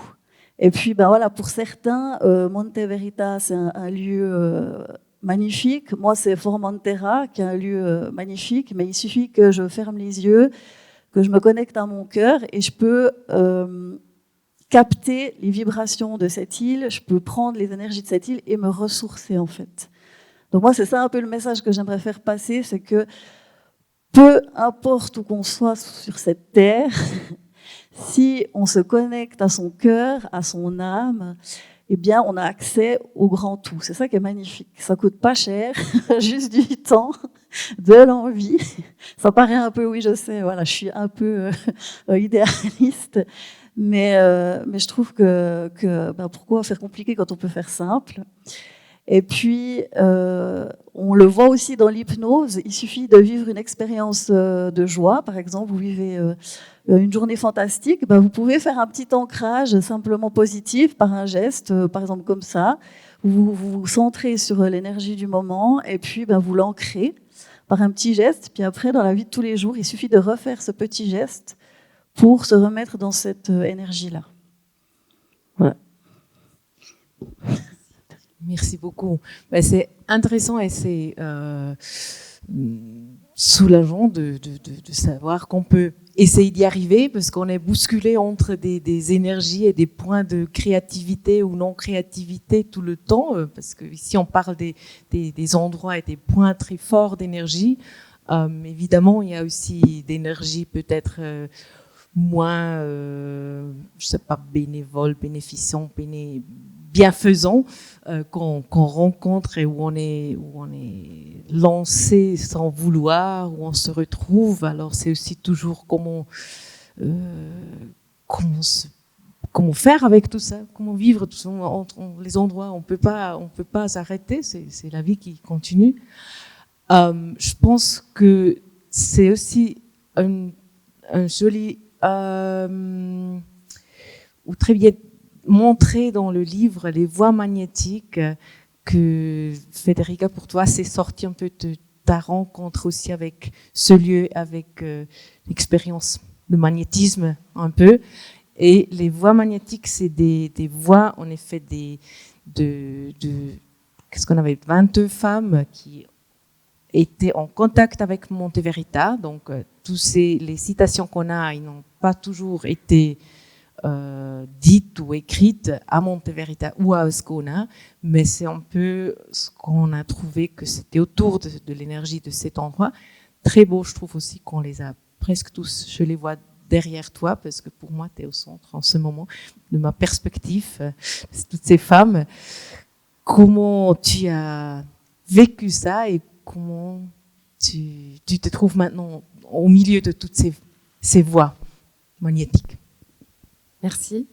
Et puis, pour certains, Monte Verita, c'est un lieu magnifique. Moi, c'est Formentera, qui est un lieu magnifique, mais il suffit que je ferme les yeux, que je me connecte à mon cœur, et je peux capter les vibrations de cette île, je peux prendre les énergies de cette île et me ressourcer, en fait. Donc moi, c'est ça un peu le message que j'aimerais faire passer, c'est que peu importe où qu'on soit sur cette terre, si on se connecte à son cœur, à son âme, eh bien, on a accès au grand tout. C'est ça qui est magnifique. Ça coûte pas cher, juste du temps, de l'envie. Ça paraît un peu, oui, je sais, voilà, je suis un peu idéaliste, mais je trouve que pourquoi faire compliqué quand on peut faire simple? Et puis, on le voit aussi dans l'hypnose, il suffit de vivre une expérience de joie, par exemple, vous vivez une journée fantastique, vous pouvez faire un petit ancrage simplement positif par un geste, par exemple comme ça, vous vous centrez sur l'énergie du moment et puis vous l'ancrez par un petit geste, puis après, dans la vie de tous les jours, il suffit de refaire ce petit geste pour se remettre dans cette énergie-là. Voilà. Merci beaucoup. C'est intéressant et c'est soulageant de savoir qu'on peut essayer d'y arriver parce qu'on est bousculé entre des énergies et des points de créativité ou non-créativité tout le temps. Parce que ici, on parle des endroits et des points très forts d'énergie. Évidemment, il y a aussi d'énergie peut-être moins, je sais pas, bénévole, bénéficent, bienfaisant qu'on rencontre et où on est lancé sans vouloir, où on se retrouve. Alors c'est aussi toujours comment faire avec tout ça, comment vivre tout ça entre les endroits. On peut pas s'arrêter, c'est la vie qui continue. Je pense que c'est aussi un joli ou très bien montré dans le livre les voies magnétiques que Federica, pour toi, c'est sorti un peu de ta rencontre aussi avec ce lieu, avec l'expérience de magnétisme un peu. Et les voies magnétiques, c'est des voies, en effet, qu'est-ce qu'on avait, 22 femmes qui été en contact avec Monte Verita. Donc, les citations qu'on a, ils n'ont pas toujours été dites ou écrites à Monte Verita ou à Ascona, mais c'est un peu ce qu'on a trouvé que c'était autour de l'énergie de cet endroit. Très beau, je trouve aussi qu'on les a presque tous, je les vois derrière toi, parce que pour moi, tu es au centre en ce moment de ma perspective, toutes ces femmes. Comment tu as vécu ça et comment tu te trouves maintenant au milieu de toutes ces voix magnétiques? Merci.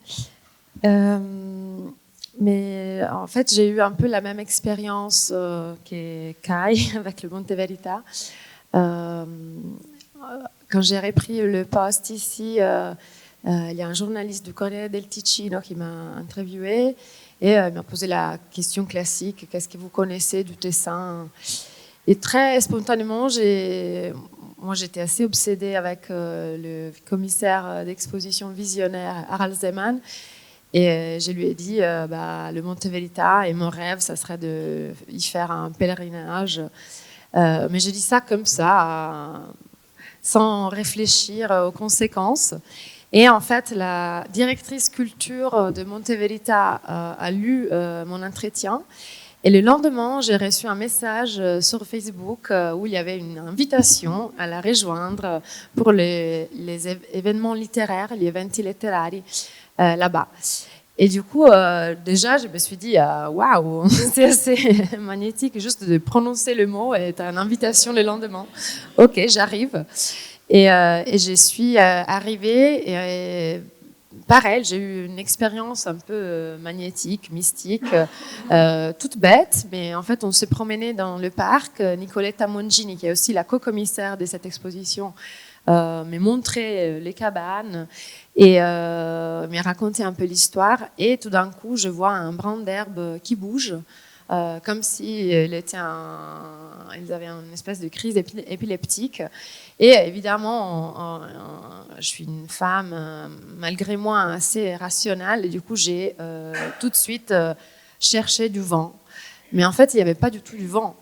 Mais en fait, j'ai eu un peu la même expérience que Kai avec le Monte Verita. Quand j'ai repris le poste ici, il y a un journaliste du Corriere del Ticino qui m'a interviewé et il m'a posé la question classique: qu'est-ce que vous connaissez du Tessin? Et très spontanément, moi j'étais assez obsédée avec le commissaire d'exposition visionnaire Harald Zeman, et je lui ai dit le Monte Verita, et mon rêve, ça serait d'y faire un pèlerinage. Mais j'ai dit ça comme ça, sans réfléchir aux conséquences. Et en fait, la directrice culture de Monte Verita a lu mon entretien. Et le lendemain, j'ai reçu un message sur Facebook où il y avait une invitation à la rejoindre pour les événements littéraires, les eventi letterari, là-bas. Et du coup, déjà, je me suis dit, waouh, c'est assez magnétique juste de prononcer le mot et t'as une invitation le lendemain. Ok, j'arrive. Et je suis arrivée et pareil, j'ai eu une expérience un peu magnétique, mystique, toute bête, mais en fait, on s'est promené dans le parc. Nicoletta Mongini, qui est aussi la co-commissaire de cette exposition, m'a montré les cabanes et m'a raconté un peu l'histoire. Et tout d'un coup, je vois un brin d'herbe qui bouge, comme si ils avaient une espèce de crise épileptique. Et évidemment, je suis une femme, malgré moi, assez rationnelle. Et du coup, j'ai tout de suite cherché du vent. Mais en fait, il n'y avait pas du tout du vent.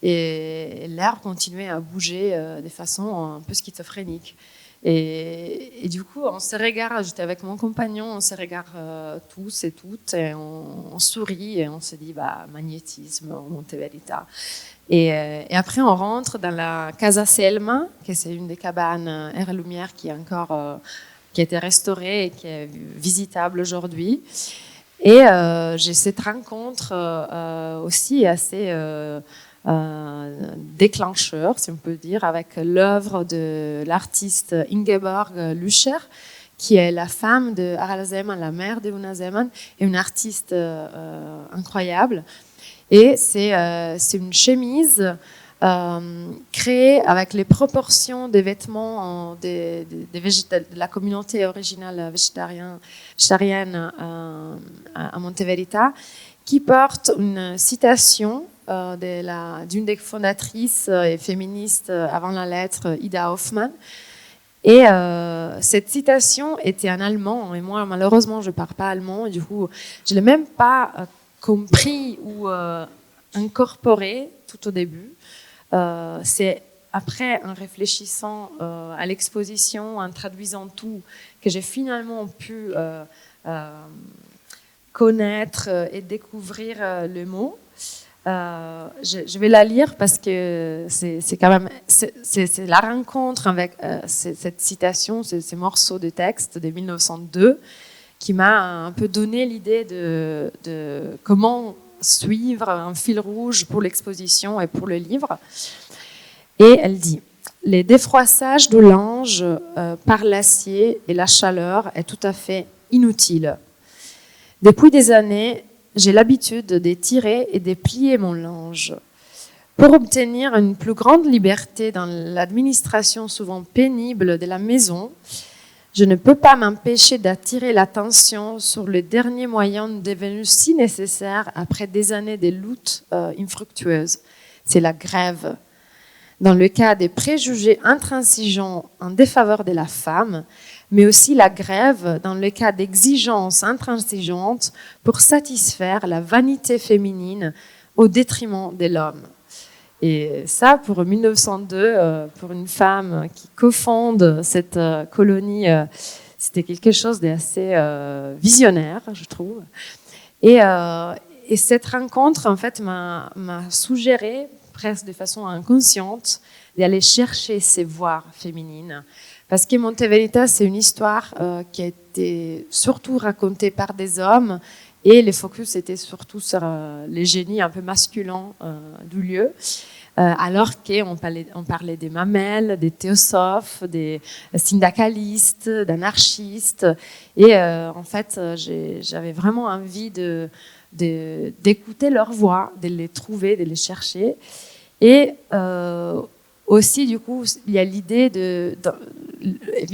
Et l'herbe continuait à bouger de façon un peu schizophrénique. Et du coup, on se regarde, j'étais avec mon compagnon, on se regarde tous et toutes, et on sourit et on se dit, magnétisme, Monte Verita. Et après, on rentre dans la Casa Selma, qui c'est une des cabanes Air et Lumière qui a été restaurée et qui est visitable aujourd'hui. Et j'ai cette rencontre aussi assez déclencheur, si on peut dire, avec l'œuvre de l'artiste Ingeborg Lüscher, qui est la femme de Harald Zeman, la mère de Una Zeman, et une artiste incroyable. Et c'est une chemise créée avec les proportions des vêtements de la communauté originale végétarienne à Monte Verita, qui porte une citation d'une des fondatrices et féministes avant la lettre, Ida Hoffmann. Et cette citation était en allemand, et moi malheureusement je ne parle pas allemand, et du coup je ne l'ai même pas compris ou incorporé tout au début. C'est après, en réfléchissant à l'exposition, en traduisant tout, que j'ai finalement pu connaître et découvrir le mot. Je vais la lire parce que c'est quand même c'est la rencontre avec cette citation, ces morceaux de texte de 1902 qui m'a un peu donné l'idée de comment suivre un fil rouge pour l'exposition et pour le livre. Et elle dit: les défroissages de l'ange par l'acier et la chaleur est tout à fait inutile. Depuis des années, j'ai l'habitude de tirer et de plier mon linge. Pour obtenir une plus grande liberté dans l'administration souvent pénible de la maison, je ne peux pas m'empêcher d'attirer l'attention sur le dernier moyen devenu si nécessaire après des années de lutte infructueuse. C'est la grève. Dans le cas des préjugés intransigeants en défaveur de la femme, mais aussi la grève dans le cas d'exigences intransigeantes pour satisfaire la vanité féminine au détriment de l'homme. Et ça, pour 1902, pour une femme qui cofonde cette colonie, c'était quelque chose d'assez visionnaire, je trouve. Et cette rencontre, en fait, m'a suggéré, presque de façon inconsciente, d'aller chercher ces voix féminines. Parce que Monte Veritas, c'est une histoire qui a été surtout racontée par des hommes, et le focus était surtout sur les génies un peu masculins du lieu. Alors qu'on parlait des mamelles, des théosophes, des syndicalistes, d'anarchistes. Et en fait, j'avais vraiment envie d'écouter leurs voix, de les trouver, de les chercher. Et aussi, du coup, il y a l'idée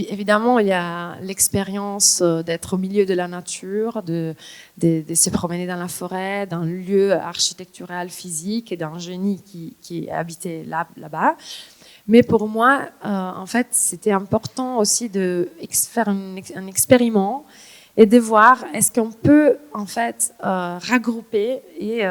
évidemment, il y a l'expérience d'être au milieu de la nature, de se promener dans la forêt, d'un lieu architectural, physique, et d'un génie qui habitait là-bas. Mais pour moi, en fait, c'était important aussi de faire un expériment et de voir est-ce qu'on peut, en fait, regrouper et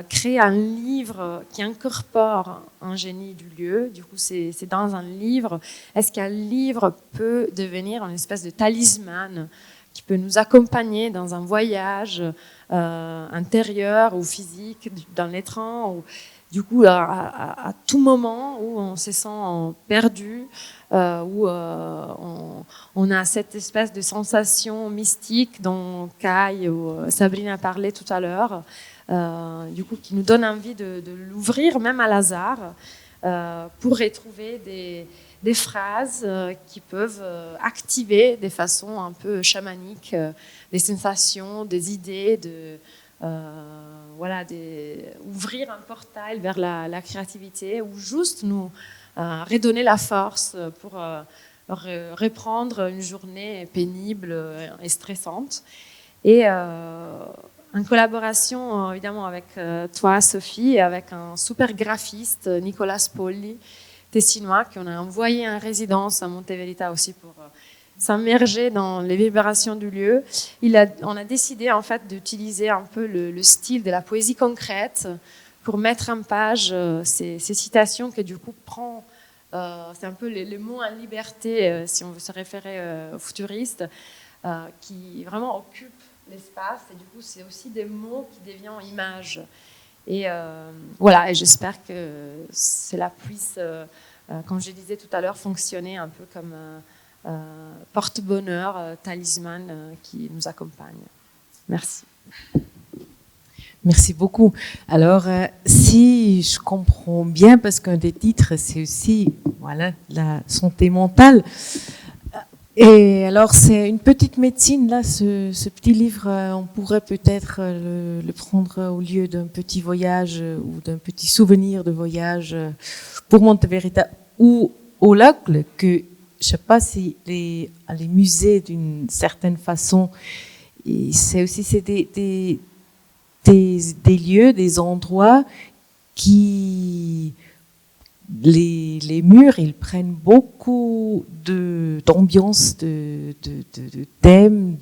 créer un livre qui incorpore un génie du lieu. Du coup, c'est dans un livre. Est-ce qu'un livre peut devenir une espèce de talisman qui peut nous accompagner dans un voyage intérieur ou physique, dans les trains, ou du coup, à tout moment où on se sent perdu, où on a cette espèce de sensation mystique dont Kai ou Sabrina parlait tout à l'heure, du coup, qui nous donne envie de l'ouvrir, même à hasard, pour retrouver des phrases qui peuvent activer de façon un peu chamanique des sensations, des idées, ouvrir un portail vers la créativité, ou juste nous redonner la force pour reprendre une journée pénible et stressante. Et en collaboration évidemment avec toi, Sophie, et avec un super graphiste, Nicolas Spolli, tessinois, qu'on a envoyé en résidence à Monte Veritas aussi pour s'immerger dans les vibrations du lieu. On a décidé en fait d'utiliser un peu le style de la poésie concrète pour mettre en page ces citations que du coup prend, c'est un peu les mots en liberté, si on veut se référer aux futuristes, qui vraiment occupent l'espace, et du coup c'est aussi des mots qui deviennent images. Et voilà, et j'espère que cela puisse, comme je disais tout à l'heure, fonctionner un peu comme porte-bonheur, talisman qui nous accompagne. Merci. Merci beaucoup. Alors, si je comprends bien, parce qu'un des titres, c'est aussi la santé mentale. Et alors, c'est une petite médecine, là, ce petit livre, on pourrait peut-être le prendre au lieu d'un petit voyage ou d'un petit souvenir de voyage pour Monte Veritas ou au Locle, que je sais pas si les musées, d'une certaine façon, c'est des lieux, des endroits qui, les murs, ils prennent beaucoup d'ambiance, de thèmes,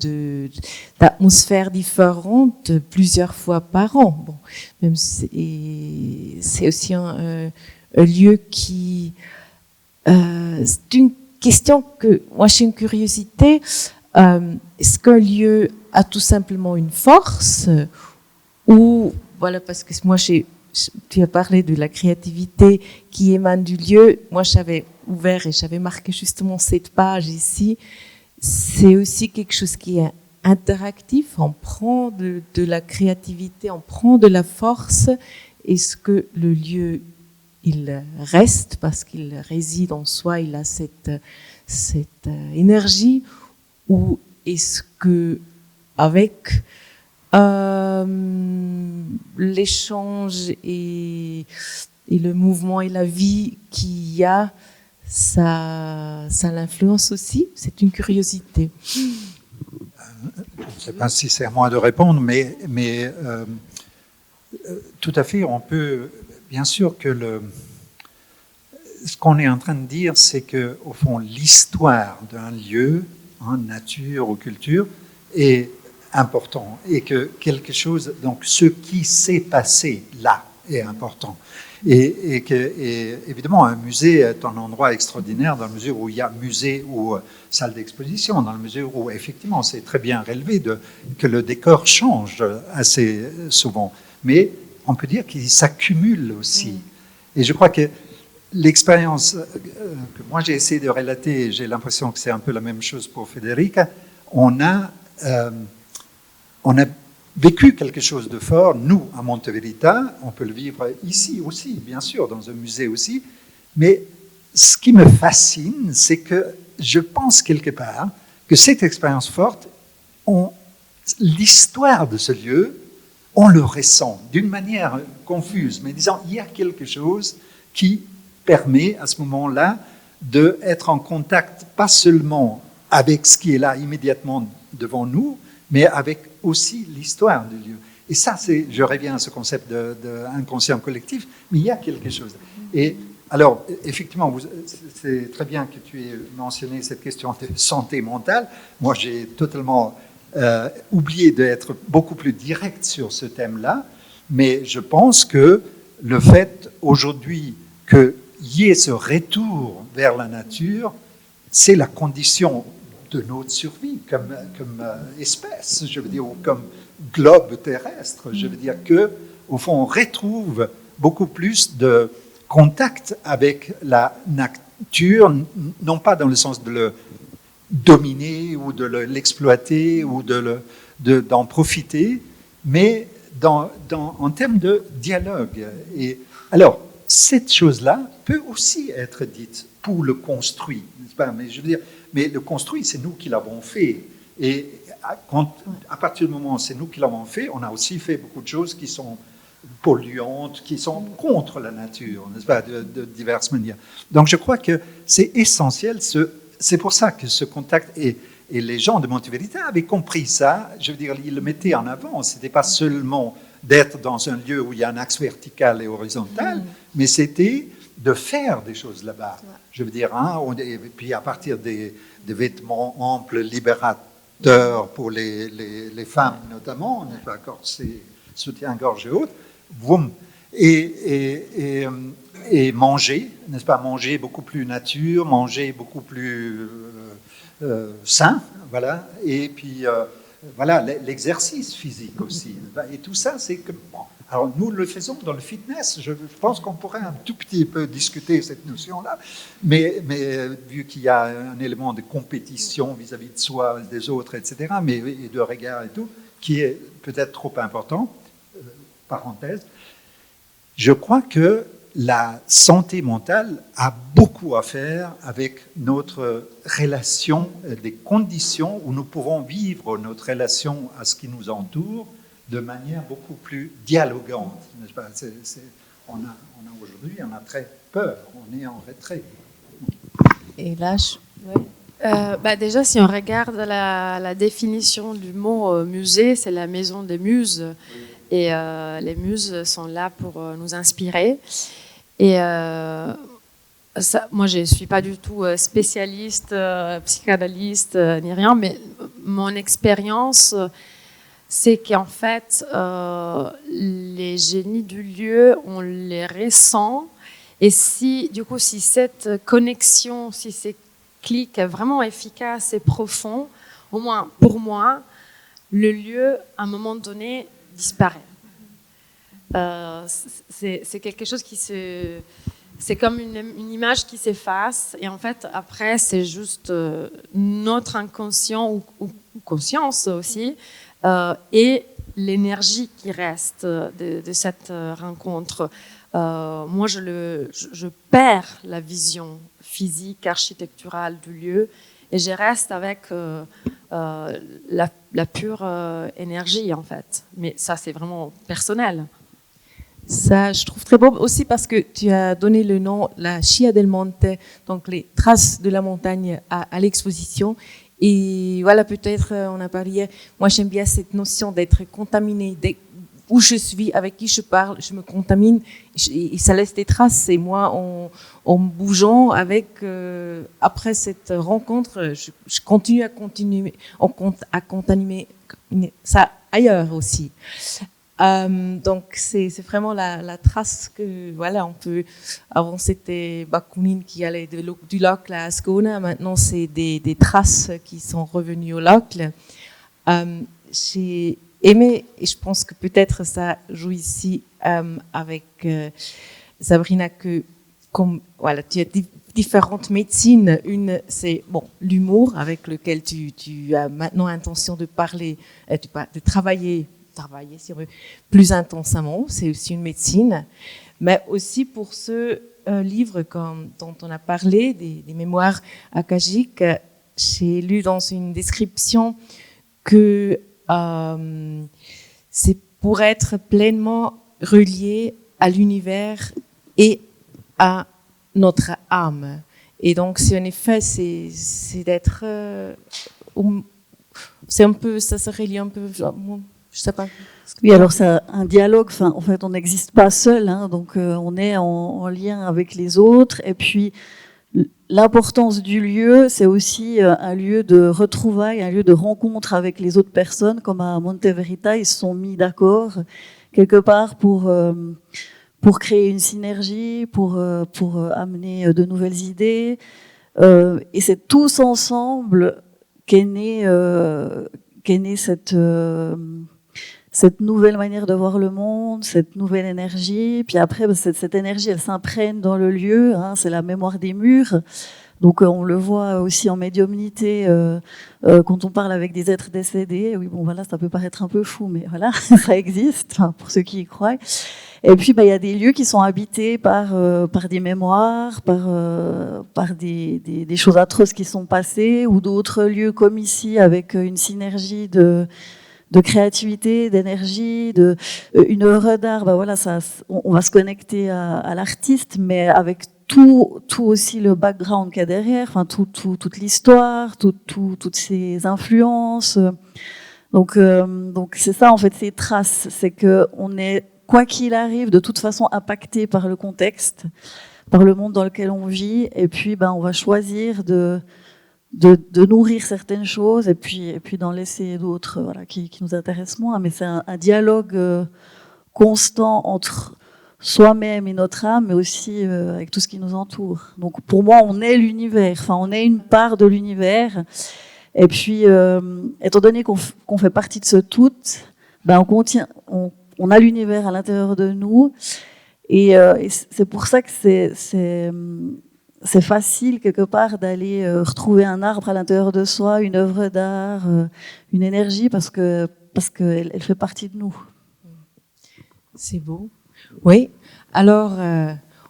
d'atmosphères différentes plusieurs fois par an. Bon, même c'est aussi un lieu qui, c'est une question que moi j'ai une curiosité. Est-ce qu'un lieu a tout simplement une force, ou voilà, parce que moi tu as parlé de la créativité qui émane du lieu. Moi, j'avais ouvert et j'avais marqué justement cette page ici. C'est aussi quelque chose qui est interactif. On prend de la créativité, on prend de la force. Est-ce que le lieu, il reste parce qu'il réside en soi, il a cette énergie, ou est-ce que avec l'échange et le mouvement et la vie qu'il y a, ça l'influence aussi? C'est une curiosité. Je ne sais pas si c'est à moi de répondre, mais tout à fait, on peut, bien sûr que ce qu'on est en train de dire, c'est que au fond, l'histoire d'un lieu, nature ou culture, est important, et que quelque chose, donc ce qui s'est passé là, est important. Et évidemment, un musée est un endroit extraordinaire dans la mesure où il y a musée ou salle d'exposition, dans la mesure où effectivement c'est très bien relevé que le décor change assez souvent. Mais on peut dire qu'il s'accumule aussi. Et je crois que l'expérience que moi j'ai essayé de relater, j'ai l'impression que c'est un peu la même chose pour Federica, on a vécu quelque chose de fort, nous, à Monteverita, on peut le vivre ici aussi, bien sûr, dans un musée aussi, mais ce qui me fascine, c'est que je pense quelque part que cette expérience forte, l'histoire de ce lieu, on le ressent d'une manière confuse, mais disant, il y a quelque chose qui permet à ce moment-là d'être en contact, pas seulement avec ce qui est là immédiatement devant nous, mais avec aussi l'histoire du lieu. Et ça, je reviens à ce concept d'inconscient collectif, mais il y a quelque chose. Et alors, effectivement, c'est très bien que tu aies mentionné cette question de santé mentale. Moi, j'ai totalement oublié d'être beaucoup plus direct sur ce thème-là, mais je pense que le fait aujourd'hui qu'il y ait ce retour vers la nature, c'est la condition de notre survie comme espèce, je veux dire, ou comme globe terrestre. Je veux dire que, au fond, on retrouve beaucoup plus de contact avec la nature, non pas dans le sens de le dominer ou de l'exploiter ou d'en profiter, mais en termes de dialogue. Et alors, cette chose-là peut aussi être dite pour le construit, n'est-ce pas? Mais je veux dire, mais le construit, c'est nous qui l'avons fait. Et à partir du moment où c'est nous qui l'avons fait, on a aussi fait beaucoup de choses qui sont polluantes, qui sont contre la nature, n'est-ce pas, de diverses manières. Donc je crois que c'est essentiel, c'est pour ça que ce contact, et les gens de Monteverita avaient compris ça, je veux dire, ils le mettaient en avant, c'était pas seulement d'être dans un lieu où il y a un axe vertical et horizontal, mais c'était de faire des choses là-bas. Je veux dire, et puis à partir des vêtements amples, libérateurs pour les femmes notamment, n'est-ce pas, corsets, soutien-gorge et autres, et manger, n'est-ce pas, manger beaucoup plus nature, manger beaucoup plus sain, voilà, et puis voilà, l'exercice physique aussi. Et tout ça, c'est que... Bon, alors, nous le faisons dans le fitness. Je pense qu'on pourrait un tout petit peu discuter cette notion-là. Mais vu qu'il y a un élément de compétition vis-à-vis de soi, des autres, etc., et de regard et tout, qui est peut-être trop important, parenthèse, je crois que la santé mentale a beaucoup à faire avec notre relation, des conditions où nous pourrons vivre notre relation à ce qui nous entoure de manière beaucoup plus dialogante, n'est-ce pas? On a aujourd'hui, on a très peur, on est en retrait. Et là, déjà, si on regarde la définition du mot musée, c'est la maison des muses. Et les muses sont là pour nous inspirer. Et moi, je ne suis pas du tout spécialiste, psychanalyste, ni rien, mais mon expérience, c'est qu'en fait, les génies du lieu, on les ressent. Et si cette connexion, si ces clics est vraiment efficace et profond, au moins pour moi, le lieu, à un moment donné, disparaît. C'est quelque chose qui c'est comme une image qui s'efface, et en fait, après, c'est juste notre inconscient ou conscience aussi, et l'énergie qui reste de cette rencontre. Moi, je perds la vision physique, architecturale du lieu, et je reste avec la pure énergie, en fait. Mais ça, c'est vraiment personnel. Ça, je trouve très beau aussi parce que tu as donné le nom, la Scia del Monte, donc les traces de la montagne à l'exposition. Et voilà, peut-être, on a parlé hier, moi j'aime bien cette notion d'être contaminé, où je suis, avec qui je parle, je me contamine, et ça laisse des traces. Et moi, en bougeant après cette rencontre, je continue à contaminer ça ailleurs aussi. Donc c'est vraiment la trace que voilà, on peut. Avant c'était Bakounine qui allait du lac à Ascona, maintenant c'est des traces qui sont revenues au lac. J'ai aimé, et je pense que peut-être ça joue ici avec Sabrina, que comme voilà, tu as différentes médecines. Une, c'est l'humour avec lequel tu as maintenant intention de parler, de travailler si on veut, plus intensément. C'est aussi une médecine. Mais aussi pour ce livre dont on a parlé, des mémoires akashiques, j'ai lu dans une description que c'est pour être pleinement relié à l'univers et à notre âme. Et donc, si en effet, c'est d'être, c'est un peu, ça se relie un peu, je sais pas. Oui, alors c'est un dialogue. Enfin, en fait, on n'existe pas seul, hein, donc on est en lien avec les autres. Et puis, l'importance du lieu, c'est aussi un lieu de retrouvailles, un lieu de rencontre avec les autres personnes. Comme à Monte Verita, ils se sont mis d'accord quelque part pour créer une synergie, pour amener de nouvelles idées. Et c'est tous ensemble qu'est née cette nouvelle manière de voir le monde, cette nouvelle énergie. Puis après, cette énergie, elle s'imprègne dans le lieu. Hein, c'est la mémoire des murs. Donc on le voit aussi en médiumnité quand on parle avec des êtres décédés. Oui, bon voilà, ça peut paraître un peu fou, mais voilà, ça existe, enfin, pour ceux qui y croient. Et puis il y a des lieux qui sont habités par des mémoires, par des choses atroces qui sont passées, ou d'autres lieux comme ici avec une synergie de créativité, d'énergie, une œuvre d'art. Voilà, on va se connecter à l'artiste, mais avec tout aussi le background qu'il y a derrière, enfin toute l'histoire, toutes ces influences. Donc c'est ça en fait, ces traces, c'est que on est, quoi qu'il arrive, de toute façon impacté par le contexte, par le monde dans lequel on vit, et puis on va choisir de nourrir certaines choses et puis d'en laisser d'autres, voilà, qui nous intéressent moins. Mais c'est un dialogue constant entre soi-même et notre âme, mais aussi avec tout ce qui nous entoure. Donc pour moi, on est l'univers, enfin on est une part de l'univers. Et puis, étant donné qu'on fait partie de ce tout, on a l'univers à l'intérieur de nous. Et c'est pour ça que c'est facile quelque part d'aller retrouver un arbre à l'intérieur de soi, une œuvre d'art, une énergie, parce qu'elle fait partie de nous. C'est beau. Oui. Alors,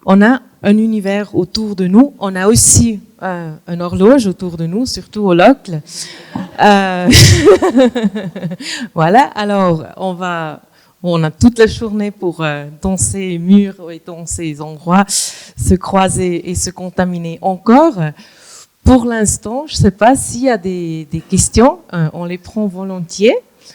on a un univers autour de nous. On a aussi une horloge autour de nous, surtout au Locle. Voilà. Alors, on a toute la journée pour dans ces murs et dans ces endroits se croiser et se contaminer encore. Pour l'instant, je ne sais pas s'il y a des questions. On les prend volontiers.